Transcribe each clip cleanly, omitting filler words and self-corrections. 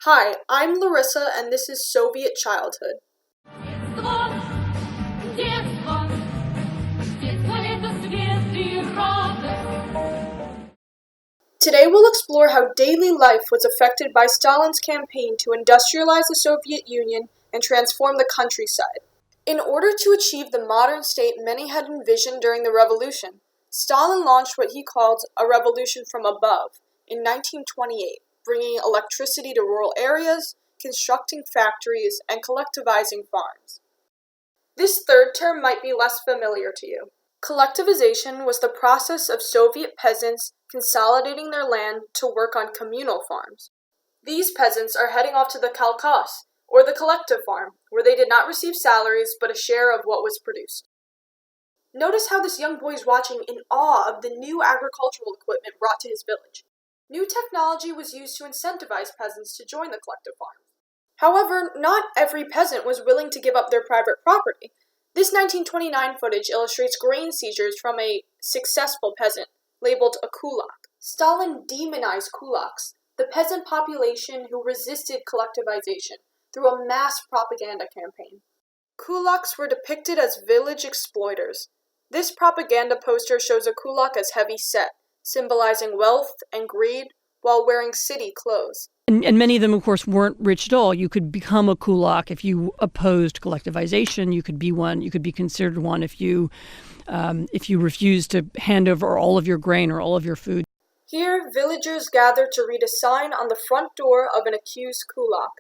Hi, I'm Larissa, and this is Soviet Childhood. Today we'll explore how daily life was affected by Stalin's campaign to industrialize the Soviet Union and transform the countryside. In order to achieve the modern state many had envisioned during the revolution, Stalin launched what he called a revolution from above in 1928, bringing electricity to rural areas, constructing factories, and collectivizing farms. This third term might be less familiar to you. Collectivization was the process of Soviet peasants consolidating their land to work on communal farms. These peasants are heading off to the kolkhoz, or the collective farm, where they did not receive salaries but a share of what was produced. Notice how this young boy is watching in awe of the new agricultural equipment brought to his village. New technology was used to incentivize peasants to join the collective farm. However, not every peasant was willing to give up their private property. This 1929 footage illustrates grain seizures from a successful peasant, labeled a kulak. Stalin demonized kulaks, the peasant population who resisted collectivization, through a mass propaganda campaign. Kulaks were depicted as village exploiters. This propaganda poster shows a kulak as heavy set, symbolizing wealth and greed, while wearing city clothes. And many of them, of course, weren't rich at all. You could become a kulak if you opposed collectivization. You could be one. You could be considered one if you refused to hand over all of your grain or all of your food. Here, villagers gathered to read a sign on the front door of an accused kulak.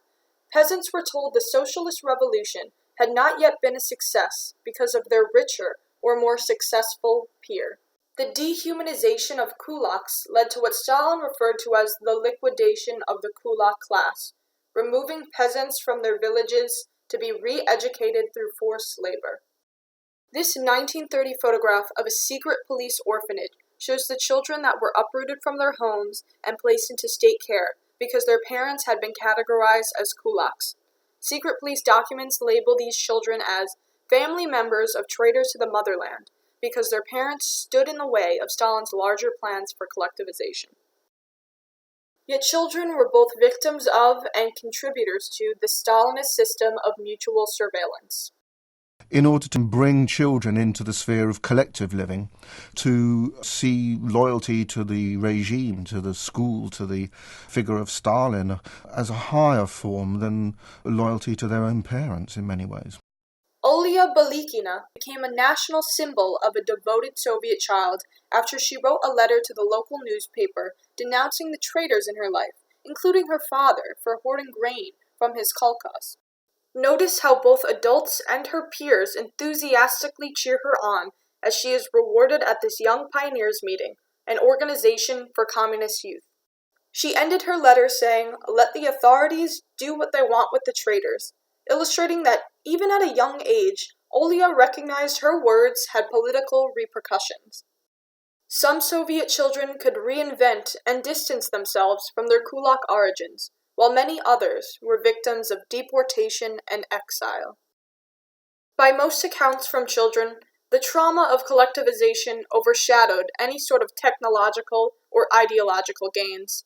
Peasants were told the socialist revolution had not yet been a success because of their richer or more successful peer. The dehumanization of kulaks led to what Stalin referred to as the liquidation of the kulak class, removing peasants from their villages to be re-educated through forced labor. This 1930 photograph of a secret police orphanage shows the children that were uprooted from their homes and placed into state care because their parents had been categorized as kulaks. Secret police documents label these children as family members of traitors to the motherland, because their parents stood in the way of Stalin's larger plans for collectivization. Yet children were both victims of and contributors to the Stalinist system of mutual surveillance. In order to bring children into the sphere of collective living, to see loyalty to the regime, to the school, to the figure of Stalin as a higher form than loyalty to their own parents in many ways. Olia Balikina became a national symbol of a devoted Soviet child after she wrote a letter to the local newspaper denouncing the traitors in her life, including her father for hoarding grain from his kolkhoz. Notice how both adults and her peers enthusiastically cheer her on as she is rewarded at this Young Pioneers meeting, an organization for communist youth. She ended her letter saying, "Let the authorities do what they want with the traitors," illustrating that even at a young age, Olia recognized her words had political repercussions. Some Soviet children could reinvent and distance themselves from their kulak origins, while many others were victims of deportation and exile. By most accounts from children, the trauma of collectivization overshadowed any sort of technological or ideological gains.